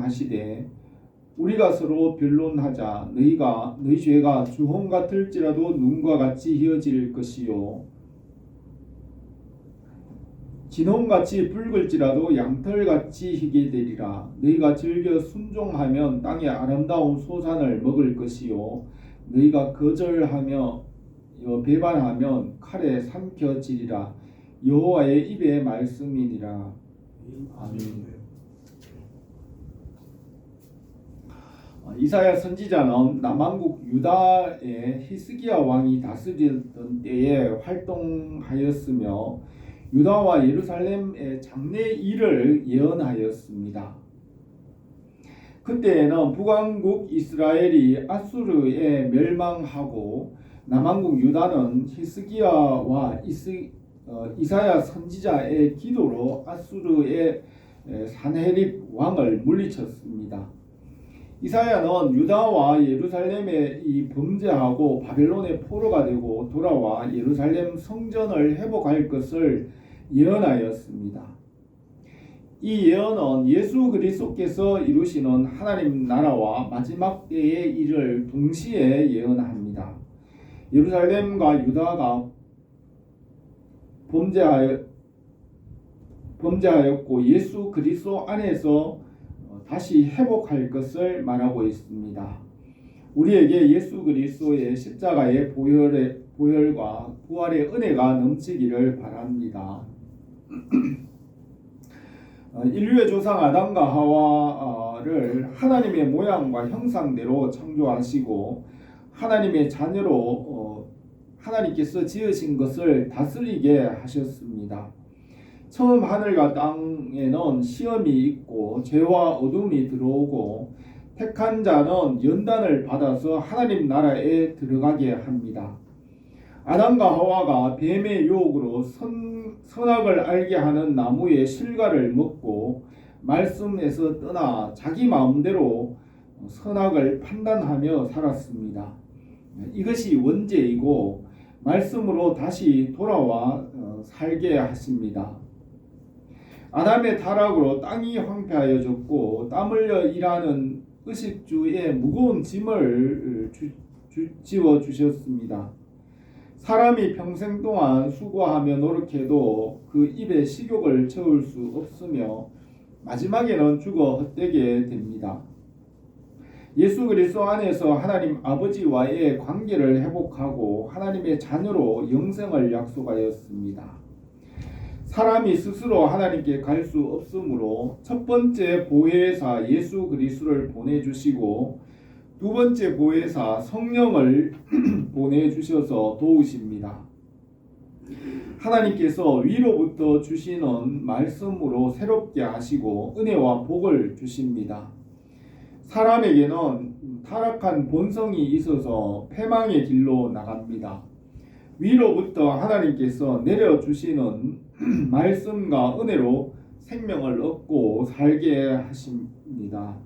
하시되 우리가 서로 변론하자. 너희 죄가 주홍 같을지라도 눈과 같이 희어질 것이요 진홍같이 붉을지라도 양털같이 희게 되리라. 너희가 즐겨 순종하면 땅의 아름다운 소산을 먹을 것이요 너희가 거절하며 배반하면 칼에 삼켜지리라. 여호와의 입의 말씀이니라. 아멘. 이사야 선지자는 남왕국 유다의 히스기야 왕이 다스리던 때에 활동하였으며 유다와 예루살렘의 장래 일을 예언하였습니다. 그때에는 북왕국 이스라엘이 아수르에 멸망하고 남왕국 유다는 히스기야와 이사야 선지자의 기도로 아수르의 산헤립 왕을 물리쳤습니다. 이사야는 유다와 예루살렘에 범죄하고 바벨론의 포로가 되고 돌아와 예루살렘 성전을 회복할 것을 예언하였습니다. 이 예언은 예수 그리스도께서 이루시는 하나님 나라와 마지막 때의 일을 동시에 예언합니다. 예루살렘과 유다가 범죄하였고 예수 그리스도 안에서 다시 회복할 것을 말하고 있습니다. 우리에게 예수 그리스도의 십자가의 보혈과 부활의 은혜가 넘치기를 바랍니다. 인류의 조상 아담과 하와를 하나님의 모양과 형상대로 창조하시고 하나님의 자녀로 하나님께서 지으신 것을 다스리게 하셨습니다. 처음 하늘과 땅에는 시험이 있고 죄와 어둠이 들어오고 택한 자는 연단을 받아서 하나님 나라에 들어가게 합니다. 아담과 하와가 뱀의 유혹으로 선악을 알게 하는 나무의 실과를 먹고 말씀에서 떠나 자기 마음대로 선악을 판단하며 살았습니다. 이것이 원죄이고 말씀으로 다시 돌아와 살게 하십니다. 아담의 타락으로 땅이 황폐하여졌고 땀 흘려 일하는 의식주의 무거운 짐을 지워주셨습니다. 사람이 평생 동안 수고하며 노력해도 그 입에 식욕을 채울 수 없으며 마지막에는 죽어 헛되게 됩니다. 예수 그리스도 안에서 하나님 아버지와의 관계를 회복하고 하나님의 자녀로 영생을 약속하였습니다. 사람이 스스로 하나님께 갈 수 없으므로 첫 번째 보혜사 예수 그리스도를 보내주시고 두 번째 보혜사 성령을 보내주셔서 도우십니다. 하나님께서 위로부터 주시는 말씀으로 새롭게 하시고 은혜와 복을 주십니다. 사람에게는 타락한 본성이 있어서 패망의 길로 나갑니다. 위로부터 하나님께서 내려주시는 말씀과 은혜로 생명을 얻고 살게 하십니다.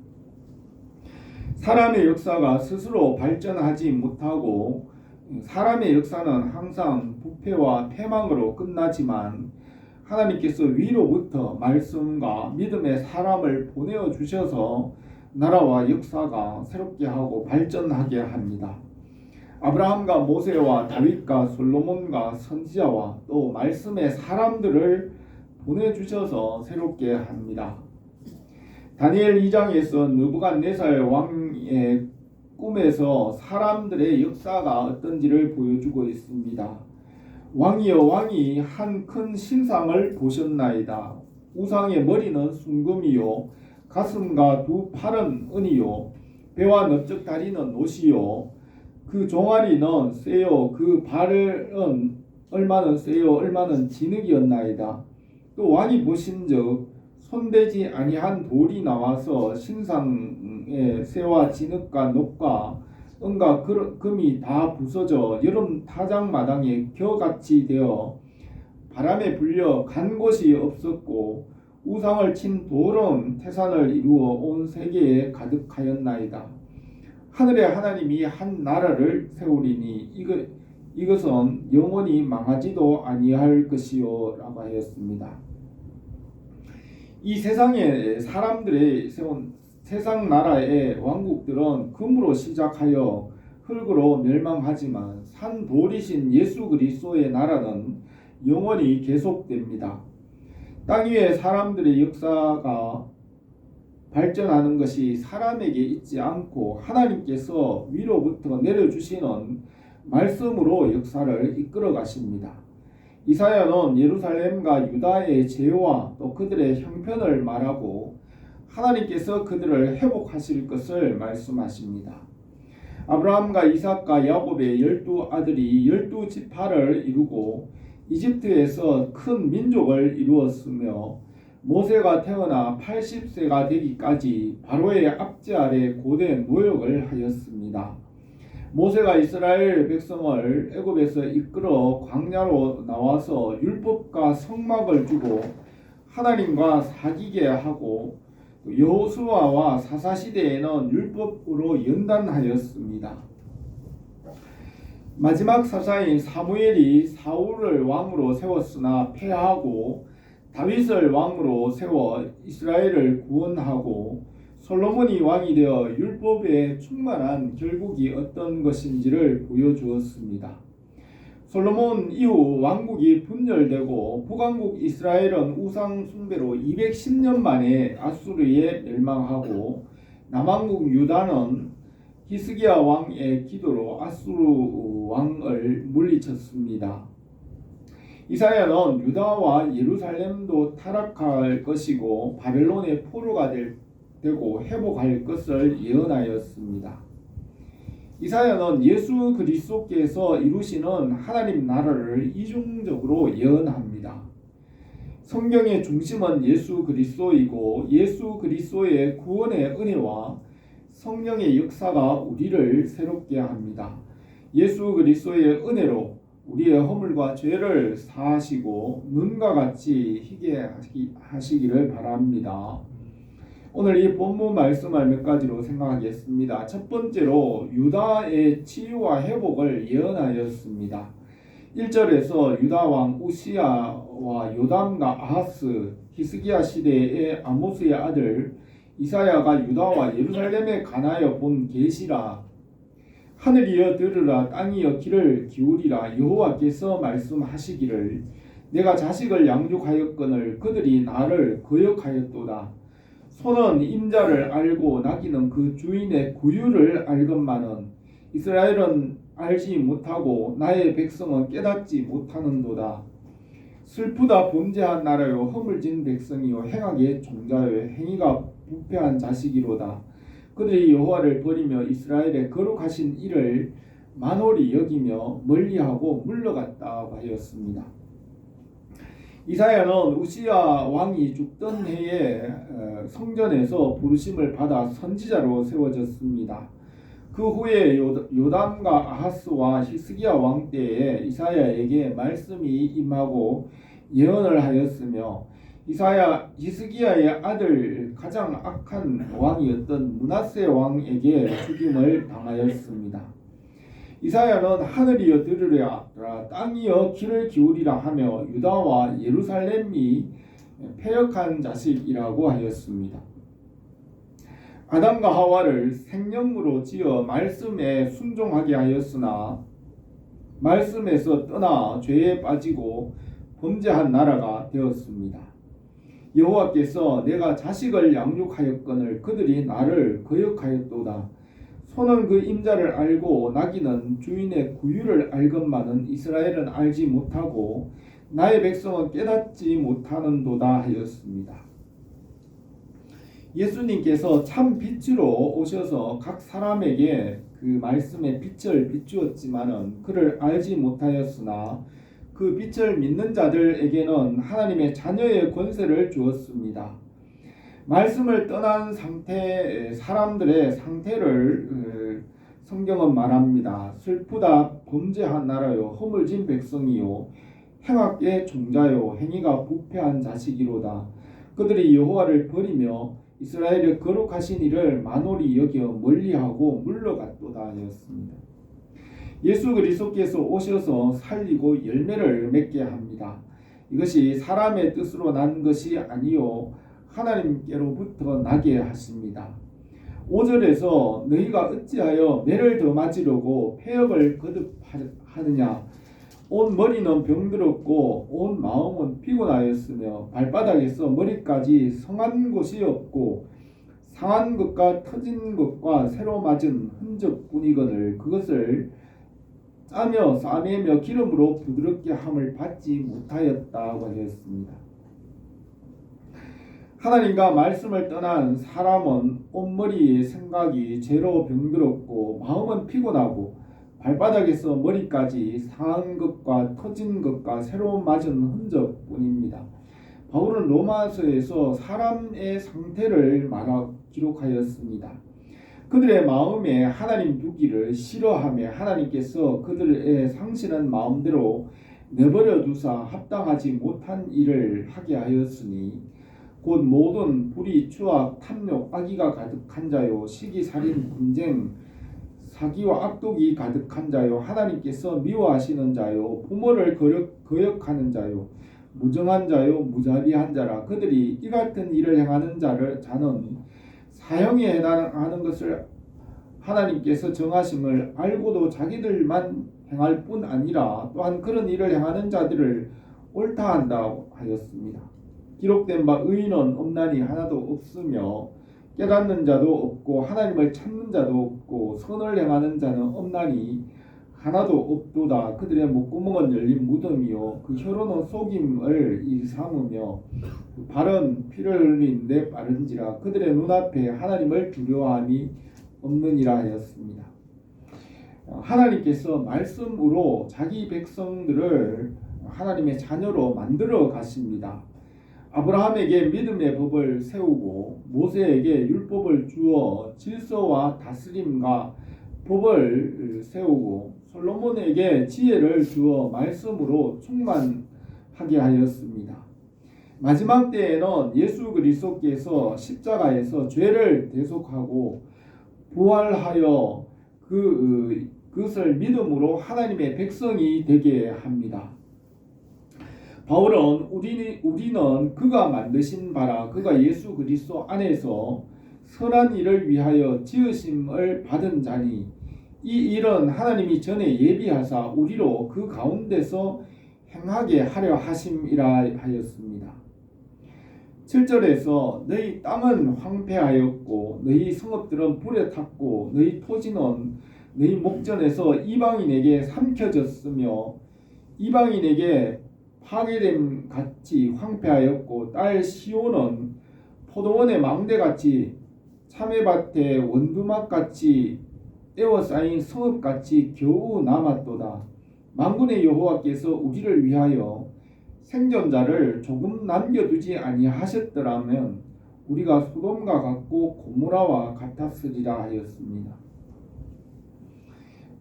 사람의 역사가 스스로 발전하지 못하고 사람의 역사는 항상 부패와 패망으로 끝나지만 하나님께서 위로부터 말씀과 믿음의 사람을 보내어 주셔서 나라와 역사가 새롭게 하고 발전하게 합니다. 아브라함과 모세와 다윗과 솔로몬과 선지자와 또 말씀의 사람들을 보내주셔서 새롭게 합니다. 다니엘 2장에서 느부갓네살 왕의 꿈에서 사람들의 역사가 어떤지를 보여주고 있습니다. 왕이여 왕이 한 큰 신상을 보셨나이다. 우상의 머리는 순금이요 가슴과 두 팔은 은이요 배와 넓적 다리는 옷이요 그 종아리는 쇠요 그 발은 얼마는 쇠요 얼마는 진흙이었나이다. 또 왕이 보신즉 손대지 아니한 돌이 나와서 신상의 쇠와 진흙과 녹과 은과 금이 다 부서져 여름 타작마당에 겨같이 되어 바람에 불려 간 곳이 없었고 우상을 친 돌은 태산을 이루어 온 세계에 가득하였나이다. 하늘의 하나님이 한 나라를 세우리니 이것은 영원히 망하지도 아니할 것이요 라고 하였습니다. 이 세상에 사람들의 세운 세상 나라의 왕국들은 금으로 시작하여 흙으로 멸망하지만 산 돌이신 예수 그리스도의 나라는 영원히 계속됩니다. 땅 위에 사람들의 역사가 발전하는 것이 사람에게 있지 않고 하나님께서 위로부터 내려주시는 말씀으로 역사를 이끌어 가십니다. 이사야는 예루살렘과 유다의 죄와 또 그들의 형편을 말하고 하나님께서 그들을 회복하실 것을 말씀하십니다. 아브라함과 이삭과 야곱의 12아들이 12지파를 이루고 이집트에서 큰 민족을 이루었으며 모세가 태어나 80세가 되기까지 바로의 압제 아래 고된 노역을 하였습니다. 모세가 이스라엘 백성을 애굽에서 이끌어 광야로 나와서 율법과 성막을 주고 하나님과 사귀게 하고 여호수아와 사사시대에는 율법으로 연단하였습니다. 마지막 사사인 사무엘이 사울을 왕으로 세웠으나 패하고 다윗을 왕으로 세워 이스라엘을 구원하고 솔로몬이 왕이 되어 율법에 충만한 결국이 어떤 것인지를 보여주었습니다. 솔로몬 이후 왕국이 분열되고 북왕국 이스라엘은 우상 숭배로 210년 만에 아수르에 멸망하고 남왕국 유다는 히스기야 왕의 기도로 아수르 왕을 물리쳤습니다. 이사야는 유다와 예루살렘도 타락할 것이고 바벨론의 포로가 되고 회복할 것을 예언하였습니다. 이사야는 예수 그리스도께서 이루시는 하나님 나라를 이중적으로 예언합니다. 성경의 중심은 예수 그리스도이고 예수 그리스도의 구원의 은혜와 성령의 역사가 우리를 새롭게 합니다. 예수 그리스도의 은혜로 우리의 허물과 죄를 사하시고 눈과 같이 희게 하시기를 바랍니다. 오늘 이 본문 말씀을 몇 가지로 생각하겠습니다. 첫 번째로 유다의 치유와 회복을 예언하였습니다. 1절에서 유다 왕 우시야와 요담과 아하스, 히스기야 시대의 아모스의 아들 이사야가 유다와 예루살렘에 관하여 본 계시라. 하늘이여 들으라, 땅이여 귀를 기울이라. 여호와께서 말씀하시기를 내가 자식을 양육하였거늘 그들이 나를 거역하였도다. 소는 임자를 알고 나귀는 그 주인의 구유를 알건만은 이스라엘은 알지 못하고 나의 백성은 깨닫지 못하는도다. 슬프다 범죄한 나라요 허물진 백성이요 행악의 종자요 행위가 부패한 자식이로다. 그들이 여호와를 버리며 이스라엘의 거룩하신 이를 만홀히 여기며 멀리하고 물러갔다 하였습니다. 이사야는 우시야 왕이 죽던 해에 성전에서 부르심을 받아 선지자로 세워졌습니다. 그 후에 요담과 아하스와 히스기야 왕 때에 이사야에게 말씀이 임하고 예언을 하였으며 히스기야의 아들 가장 악한 왕이었던 므낫세 왕에게 죽임을 당하였습니다. 이사야는 하늘이여 들으라, 땅이여 귀를 기울이라 하며 유다와 예루살렘이 패역한 자식이라고 하였습니다. 아담과 하와를 생명으로 지어 말씀에 순종하게 하였으나 말씀에서 떠나 죄에 빠지고 범죄한 나라가 되었습니다. 여호와께서 내가 자식을 양육하였거늘 그들이 나를 거역하였도다. 소는 그 임자를 알고 나귀는 주인의 구유를 알건만은 이스라엘은 알지 못하고 나의 백성은 깨닫지 못하는도다 하였습니다. 예수님께서 참 빛으로 오셔서 각 사람에게 그 말씀의 빛을 비추었지만은 그를 알지 못하였으나 그 빛을 믿는 자들에게는 하나님의 자녀의 권세를 주었습니다. 말씀을 떠난 상태 사람들의 상태를 성경은 말합니다. 슬프다 범죄한 나라요 허물진 백성이요 행악의 종자요 행위가 부패한 자식이로다. 그들이 여호와를 버리며 이스라엘의 거룩하신 이를 만홀히 여겨 멀리하고 물러갔도다 하였습니다. 예수 그리스도께서 오셔서 살리고 열매를 맺게 합니다. 이것이 사람의 뜻으로 난 것이 아니요 하나님께로부터 나게 하십니다. 5절에서 너희가 어찌하여 매를 더 맞으려고 폐역을 거듭하느냐. 온 머리는 병들었고 온 마음은 피곤하였으며 발바닥에서 머리까지 성한 곳이 없고 상한 것과 터진 것과 새로 맞은 흔적뿐이거늘 그것을 짜며 싸매며 기름으로 부드럽게 함을 받지 못하였다고 하였습니다. 하나님과 말씀을 떠난 사람은 온머리의 생각이 죄로 병들었고 마음은 피곤하고 발바닥에서 머리까지 상한 것과 터진 것과 새로 맞은 흔적뿐입니다. 바울은 로마서에서 사람의 상태를 기록하였습니다. 그들의 마음에 하나님 두기를 싫어하며 하나님께서 그들의 상실한 마음대로 내버려 두사 합당하지 못한 일을 하게 하였으니 곧 모든 불의, 추악, 탐욕, 악의가 가득한 자요 시기, 살인, 분쟁, 사기와 악독이 가득한 자요 하나님께서 미워하시는 자요 부모를 거역하는 자요 무정한 자요 무자비한 자라. 그들이 이 같은 일을 행하는 자는 사형에 해당하는 것을 하나님께서 정하심을 알고도 자기들만 행할 뿐 아니라 또한 그런 일을 행하는 자들을 옳다 한다고 하였습니다. 기록된 바 의인은 없나니 하나도 없으며 깨닫는 자도 없고 하나님을 찾는 자도 없고 선을 행하는 자는 없나니 하나도 없도다. 그들의 목구멍은 열린 무덤이요 그 혀로는 속임을 일삼으며 발은 피를 흘린 데 빠른지라. 그들의 눈앞에 하나님을 두려워함이 없느니라 하였습니다. 하나님께서 말씀으로 자기 백성들을 하나님의 자녀로 만들어 가십니다. 아브라함에게 믿음의 법을 세우고 모세에게 율법을 주어 질서와 다스림과 법을 세우고 솔로몬에게 지혜를 주어 말씀으로 충만하게 하였습니다. 마지막 때에는 예수 그리스도께서 십자가에서 죄를 대속하고 부활하여 그것을 믿음으로 하나님의 백성이 되게 합니다. 바울은 우리는 그가 만드신 바라 그가 예수 그리스도 안에서 선한 일을 위하여 지으심을 받은 자니 이 일은 하나님이 전에 예비하사 우리로 그 가운데서 행하게 하려 하심이라 하였습니다. 7절에서 너희 땅은 황폐하였고 너희 성읍들은 불에 탔고 너희 토지는 너희 목전에서 이방인에게 삼켜졌으며 이방인에게 파괴됨 같이 황폐하였고 딸 시온은 포도원의 망대같이 참외밭의 원두막같이 에워싸인 성읍같이 겨우 남았도다. 만군의 여호와께서 우리를 위하여 생존자를 조금 남겨두지 아니하셨더라면 우리가 소돔과 같고 고모라와 같았으리라 하였습니다.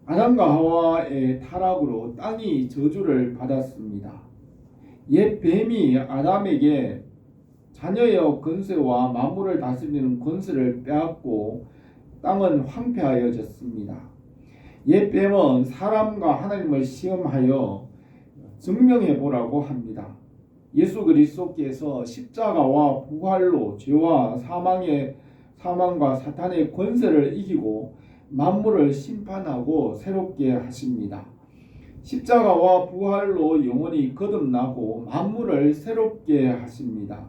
아담과 하와의 타락으로 땅이 저주를 받았습니다. 옛 뱀이 아담에게 자녀의 권세와 만물을 다스리는 권세를 빼앗고 땅은 황폐하여졌습니다. 옛 뱀은 사람과 하나님을 시험하여 증명해 보라고 합니다. 예수 그리스도께서 십자가와 부활로 죄와 사망과 사탄의 권세를 이기고 만물을 심판하고 새롭게 하십니다. 십자가와 부활로 영원히 거듭나고 만물을 새롭게 하십니다.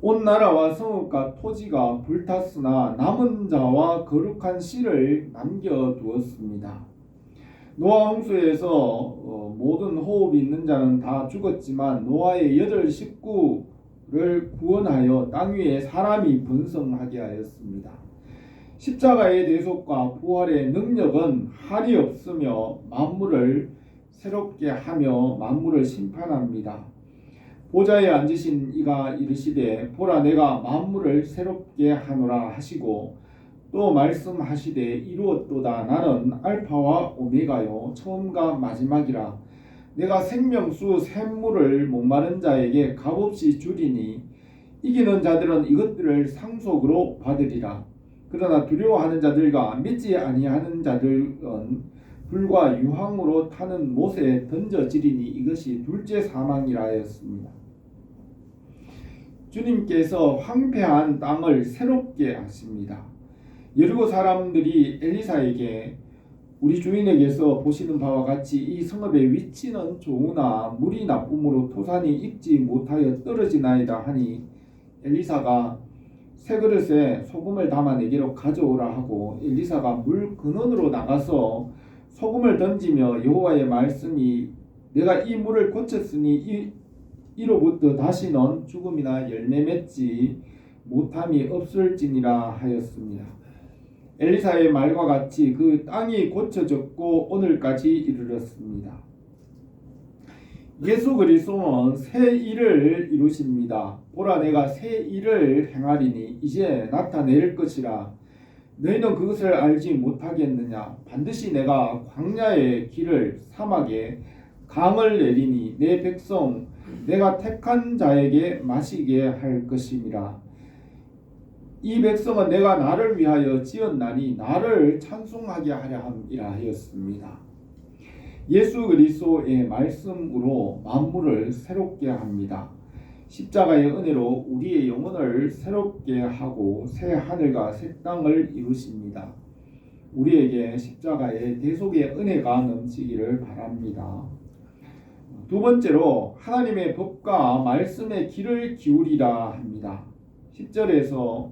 온 나라와 성읍과 토지가 불탔으나 남은 자와 거룩한 씨를 남겨두었습니다. 노아 홍수에서 모든 호흡이 있는 자는 다 죽었지만 노아의 8 식구를 구원하여 땅 위에 사람이 번성하게 하였습니다. 십자가의 대속과 부활의 능력은 할이 없으며 만물을 새롭게 하며 만물을 심판합니다. 보좌에 앉으신 이가 이르시되 보라 내가 만물을 새롭게 하노라 하시고 또 말씀하시되 이루었도다. 나는 알파와 오메가요 처음과 마지막이라. 내가 생명수 샘물을 목마른 자에게 값없이 주리니 이기는 자들은 이것들을 상속으로 받으리라. 그러나 두려워하는 자들과 믿지 아니하는 자들은 불과 유황으로 타는 못에 던져지리니 이것이 둘째 사망이라 하였습니다. 주님께서 황폐한 땅을 새롭게 하십니다. 여리고 사람들이 엘리사에게 우리 주인에게서 보시는 바와 같이 이 성읍의 위치는 좋으나 물이 나쁨으로 토산이 익지 못하여 떨어지나이다 하니 엘리사가 새 그릇에 소금을 담아 내게로 가져오라 하고 엘리사가 물 근원으로 나가서 소금을 던지며 여호와의 말씀이 내가 이 물을 고쳤으니 이로부터 다시는 죽음이나 열매 맺지 못함이 없을지니라 하였습니다. 엘리사의 말과 같이 그 땅이 고쳐졌고 오늘까지 이르렀습니다. 예수 그리스도는 새 일을 이루십니다. 보라 내가 새 일을 행하리니 이제 나타낼 것이라 너희는 그것을 알지 못하겠느냐. 반드시 내가 광야의 길을 사막에 강을 내리니 내 백성 내가 택한 자에게 마시게 할 것임이라. 이 백성은 내가 나를 위하여 지었나니 나를 찬송하게 하려 함이라 하였습니다. 예수 그리스도의 말씀으로 만물을 새롭게 합니다. 십자가의 은혜로 우리의 영혼을 새롭게 하고 새 하늘과 새 땅을 이루십니다. 우리에게 십자가의 대속의 은혜가 넘치기를 바랍니다. 두 번째로 하나님의 법과 말씀의 귀를 기울이라 합니다. 10절에서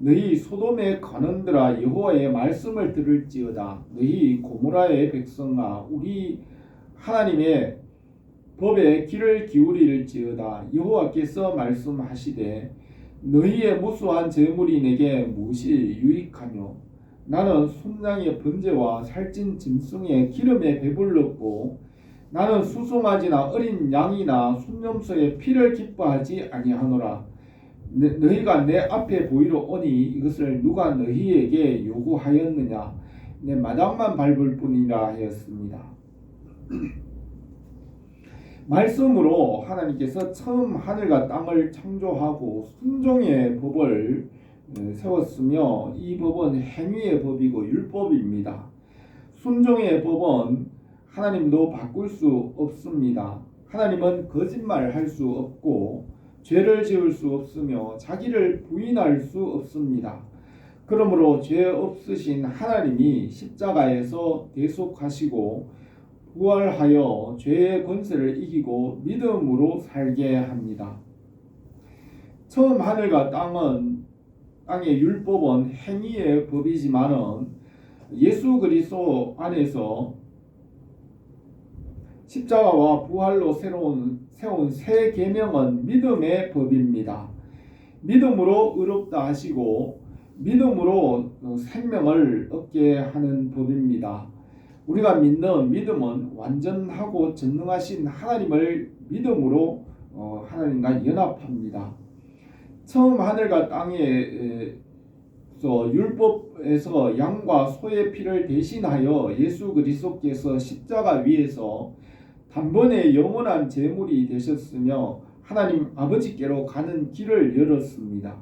너희 소돔의 관원들아 여호와의 말씀을 들을지어다. 너희 고모라의 백성아 우리 하나님의 법에 귀를 기울일지어다. 여호와께서 말씀하시되 너희의 무수한 재물이 내게 무엇이 유익하뇨. 나는 순양의 번제와 살찐 짐승의 기름에 배불렀고 나는 수송아지나 어린 양이나 순염소의 피를 기뻐하지 아니하노라. 너희가 내 앞에 보이러 오니 이것을 누가 너희에게 요구하였느냐. 내 마당만 밟을 뿐이라 하였습니다. 말씀으로 하나님께서 처음 하늘과 땅을 창조하고 순종의 법을 세웠으며 이 법은 행위의 법이고 율법입니다. 순종의 법은 하나님도 바꿀 수 없습니다. 하나님은 거짓말할 수 없고 죄를 지을 수 없으며 자기를 부인할 수 없습니다. 그러므로 죄 없으신 하나님이 십자가에서 대속하시고 부활하여 죄의 권세를 이기고 믿음으로 살게 합니다. 처음 하늘과 땅의 율법은 행위의 법이지만은 예수 그리스도 안에서 십자가와 부활로 세운 새 계명은 믿음의 법입니다. 믿음으로 의롭다 하시고 믿음으로 생명을 얻게 하는 법입니다. 우리가 믿는 믿음은 완전하고 전능하신 하나님을 믿음으로 하나님과 연합합니다. 처음 하늘과 땅에서 율법에서 양과 소의 피를 대신하여 예수 그리스도께서 십자가 위에서 단번에 영원한 제물이 되셨으며 하나님 아버지께로 가는 길을 열었습니다.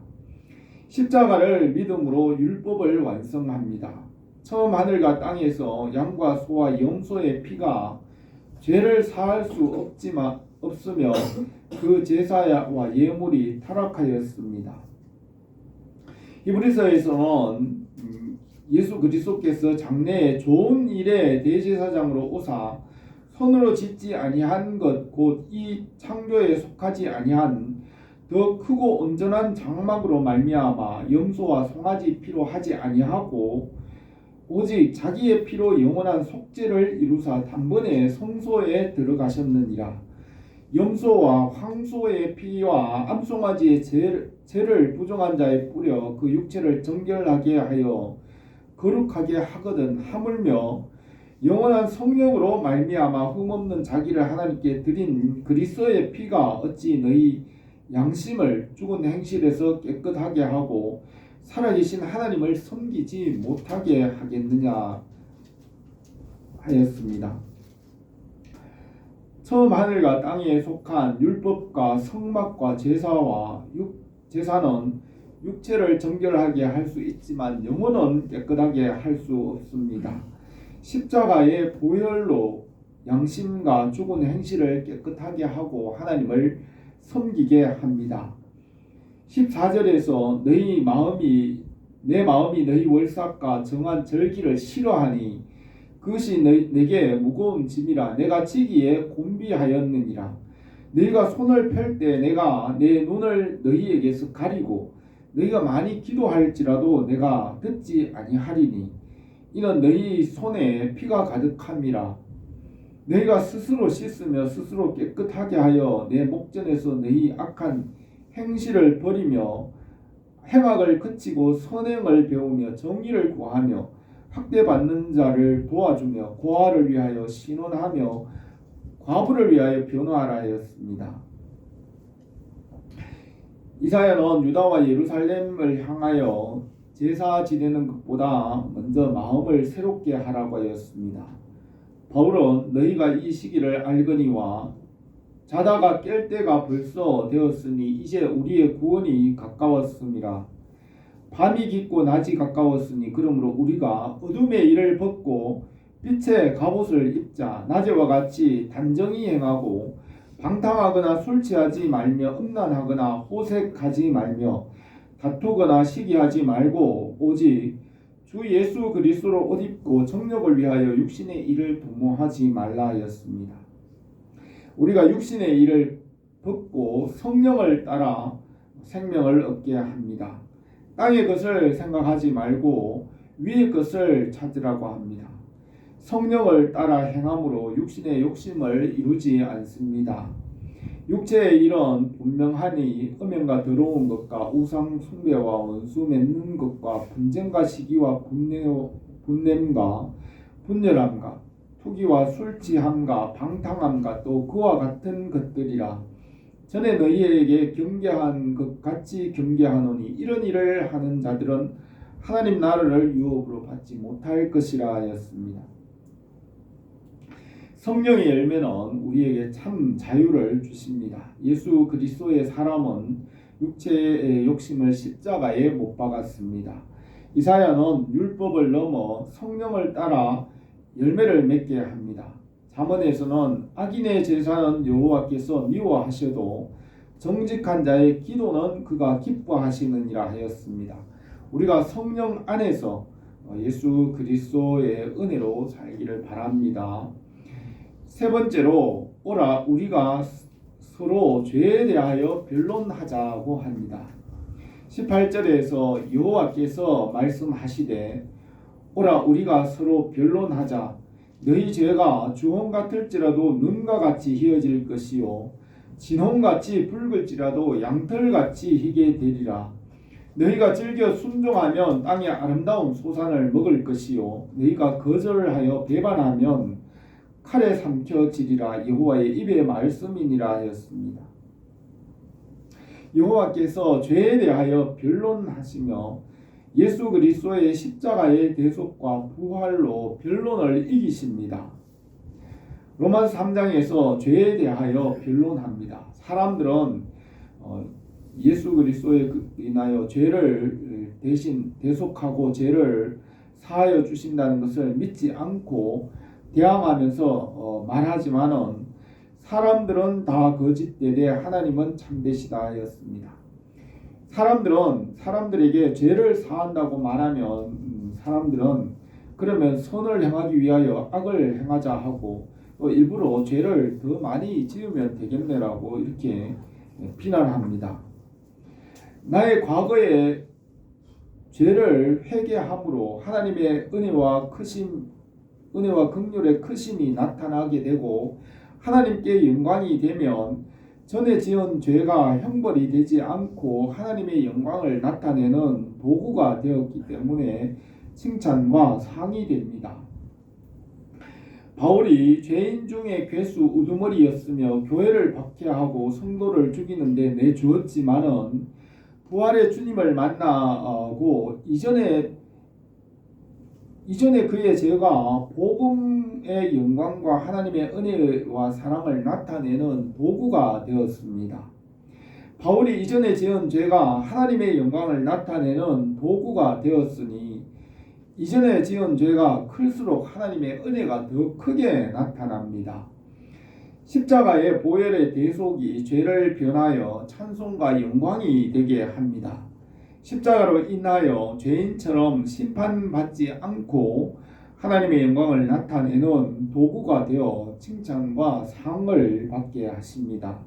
십자가를 믿음으로 율법을 완성합니다. 처음 하늘과 땅에서 양과 소와 염소의 피가 죄를 사할 수 없으며 그 제사와 예물이 타락하였습니다. 히브리서에서는 예수 그리스도께서 장래에 좋은 일의 대제사장으로 오사 손으로 짓지 아니한 것 곧 이 창조에 속하지 아니한 더 크고 온전한 장막으로 말미암아 염소와 송아지 피로 하지 아니하고 오직 자기의 피로 영원한 속죄를 이루사 단번에 성소에 들어가셨느니라. 염소와 황소의 피와 암송아지의 죄를 부정한 자에 뿌려 그 육체를 정결하게 하여 거룩하게 하거든 하물며 영원한 성령으로 말미암아 흠없는 자기를 하나님께 드린 그리스도의 피가 어찌 너희 양심을 죽은 행실에서 깨끗하게 하고 살아계신 하나님을 섬기지 못하게 하겠느냐 하였습니다. 처음 하늘과 땅에 속한 율법과 성막과 제사는 육체를 정결하게 할 수 있지만 영혼은 깨끗하게 할 수 없습니다. 십자가의 보혈로 양심과 죽은 행실을 깨끗하게 하고 하나님을 섬기게 합니다. 14절에서 내 마음이 너희 월삭과 정한 절기를 싫어하니 그것이 내게 무거운 짐이라 내가 지기에 곤비하였느니라. 너희가 손을 펼 때 내가 내 눈을 너희에게서 가리고 너희가 많이 기도할지라도 내가 듣지 아니하리니 이는 너희 손에 피가 가득함이라. 너희가 스스로 씻으며 스스로 깨끗하게 하여 내 목전에서 너희 악한 행실을 버리며 행악을 그치고 선행을 배우며 정의를 구하며 학대받는 자를 도와주며 고아를 위하여 신원하며 과부를 위하여 변호하라 하였습니다. 이사야는 유다와 예루살렘을 향하여 제사 지내는 것보다 먼저 마음을 새롭게 하라고 하였습니다. 바울은 너희가 이 시기를 알거니와 자다가 깰 때가 벌써 되었으니 이제 우리의 구원이 가까웠음이라. 밤이 깊고 낮이 가까웠으니 그러므로 우리가 어둠의 일을 벗고 빛의 갑옷을 입자. 낮에와 같이 단정히 행하고 방탕하거나 술 취하지 말며 음란하거나 호색하지 말며 다투거나 시기하지 말고 오직 주 예수 그리스도로 옷 입고 정욕을 위하여 육신의 일을 도모하지 말라 하였습니다. 우리가 육신의 일을 벗고 성령을 따라 생명을 얻게 합니다. 땅의 것을 생각하지 말고 위의 것을 찾으라고 합니다. 성령을 따라 행함으로 육신의 욕심을 이루지 않습니다. 육체의 일은 분명하니 음행과 더러운 것과 우상 숭배와 원수 맺는 것과 분쟁과 시기와 분냄과 분열함과 투기와 술 취함과 방탕함과 또 그와 같은 것들이라. 전에 너희에게 경계한 것 같이 경계하노니 이런 일을 하는 자들은 하나님 나라를 유업으로 받지 못할 것이라 하였습니다. 성령의 열매는 우리에게 참 자유를 주십니다. 예수 그리스도의 사람은 육체의 욕심을 십자가에 못 박았습니다. 이사야는 율법을 넘어 성령을 따라 열매를 맺게 합니다. 잠언에서는 악인의 제사는 여호와께서 미워하셔도 정직한 자의 기도는 그가 기뻐하시느니라 하였습니다. 우리가 성령 안에서 예수 그리스도의 은혜로 살기를 바랍니다. 세 번째로 오라 우리가 서로 죄에 대하여 변론하자고 합니다. 18절에서 여호와께서 말씀하시되 오라 우리가 서로 변론하자. 너희 죄가 주홍 같을지라도 눈과 같이 희어질 것이요 진홍같이 붉을지라도 양털같이 희게 되리라. 너희가 즐겨 순종하면 땅의 아름다운 소산을 먹을 것이요 너희가 거절하여 배반하면 칼에 삼켜지리라. 여호와의 입의 말씀이니라 하였습니다. 여호와께서 죄에 대하여 변론하시며 예수 그리스도의 십자가의 대속과 부활로 변론을 이기십니다. 로마서 3장에서 죄에 대하여 변론합니다. 사람들은 예수 그리스도에 인하여 죄를 대신 대속하고 죄를 사하여 주신다는 것을 믿지 않고 대항하면서 말하지만은 사람들은 다 거짓되되 하나님은 참되시다 하였습니다. 사람들에게 죄를 사한다고 말하면 사람들은 그러면 선을 행하기 위하여 악을 행하자 하고 또 일부러 죄를 더 많이 지으면 되겠네라고 이렇게 비난합니다. 나의 과거의 죄를 회개함으로 하나님의 은혜와 긍휼의 크심이 나타나게 되고 하나님께 영광이 되면 전에 지은 죄가 형벌이 되지 않고 하나님의 영광을 나타내는 도구가 되었기 때문에 칭찬과 상이 됩니다. 바울이 죄인 중에 괴수 우두머리였으며 교회를 박해하고 성도를 죽이는데 내주었지만은 부활의 주님을 만나고 이전에 그의 죄가 복음의 영광과 하나님의 은혜와 사랑을 나타내는 도구가 되었습니다. 바울이 이전에 지은 죄가 하나님의 영광을 나타내는 도구가 되었으니 이전에 지은 죄가 클수록 하나님의 은혜가 더 크게 나타납니다. 십자가의 보혈의 대속이 죄를 변하여 찬송과 영광이 되게 합니다. 십자가로 인하여 죄인처럼 심판받지 않고 하나님의 영광을 나타내는 도구가 되어 칭찬과 상을 받게 하십니다.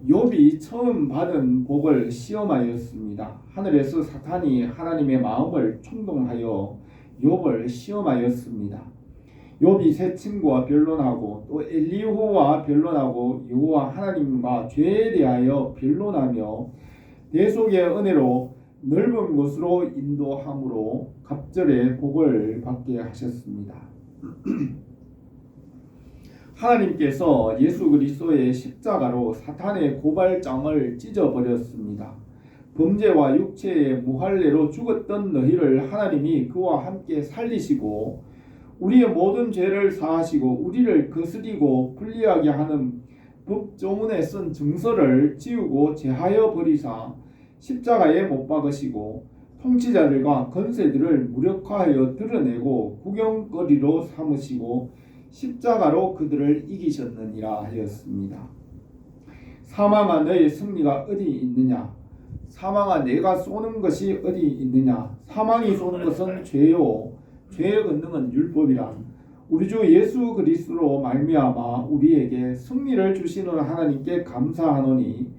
욥이 처음 받은 복을 시험하였습니다. 하늘에서 사탄이 하나님의 마음을 충동하여 욥을 시험하였습니다. 욥이 세 친구와 변론하고 또 엘리후와 변론하고 여호와 하나님과 죄에 대하여 변론하며 대속의 은혜로 넓은 곳으로 인도함으로 갑절의 복을 받게 하셨습니다. 하나님께서 예수 그리스도의 십자가로 사탄의 고발장을 찢어버렸습니다. 범죄와 육체의 무할례로 죽었던 너희를 하나님이 그와 함께 살리시고 우리의 모든 죄를 사하시고 우리를 거스리고 불리하게 하는 법조문에 쓴 증서를 지우고 제하여 버리사 십자가에 못 박으시고 통치자들과 권세들을 무력화하여 드러내고 구경거리로 삼으시고 십자가로 그들을 이기셨느니라 하였습니다. 사망아 너의 승리가 어디 있느냐? 사망아 내가 쏘는 것이 어디 있느냐? 사망이 쏘는 것은 죄요 죄의 권능은 율법이라. 우리 주 예수 그리스도로 말미암아 우리에게 승리를 주시는 하나님께 감사하노니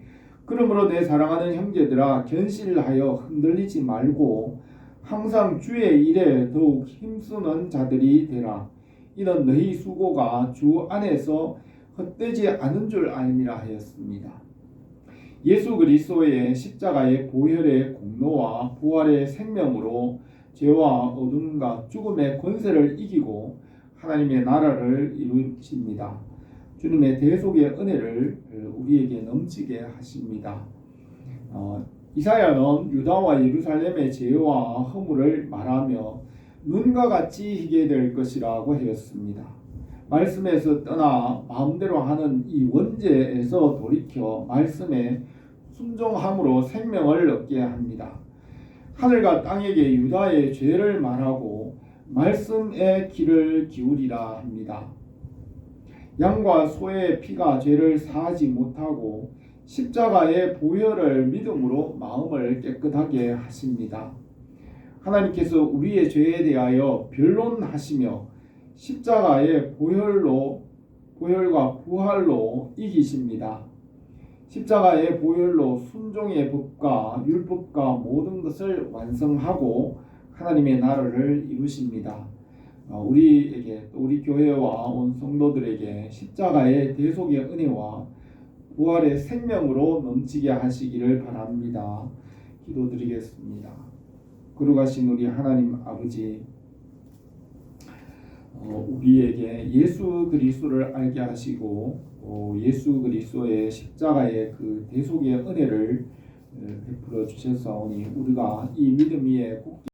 그러므로 내 사랑하는 형제들아 견실하여 흔들리지 말고 항상 주의 일에 더욱 힘쓰는 자들이 되라. 이는 너희 수고가 주 안에서 헛되지 않은 줄 알미라 하였습니다. 예수 그리스도의 십자가의 보혈의 공로와 부활의 생명으로 죄와 어둠과 죽음의 권세를 이기고 하나님의 나라를 이루십니다. 주님의 대속의 은혜를 우리에게 넘치게 하십니다. 이사야는 유다와 예루살렘의 죄와 허물을 말하며 눈과 같이 희게 될 것이라고 하였습니다. 말씀에서 떠나 마음대로 하는 이 원죄에서 돌이켜 말씀에 순종함으로 생명을 얻게 합니다. 하늘과 땅에게 유다의 죄를 말하고 말씀의 귀를 기울이라 합니다. 양과 소의 피가 죄를 사하지 못하고 십자가의 보혈을 믿음으로 마음을 깨끗하게 하십니다. 하나님께서 우리의 죄에 대하여 변론하시며 십자가의 보혈과 부활로 이기십니다. 십자가의 보혈로 순종의 법과 율법과 모든 것을 완성하고 하나님의 나라를 이루십니다. 우리에게 또 우리 교회와 온 성도들에게 십자가의 대속의 은혜와 부활의 생명으로 넘치게 하시기를 바랍니다. 기도드리겠습니다. 거룩하신 우리 하나님 아버지, 우리에게 예수 그리스도를 알게 하시고 예수 그리스도의 십자가의 그 대속의 은혜를 베풀어 주셨사오니 우리가 이 믿음 위에 굳게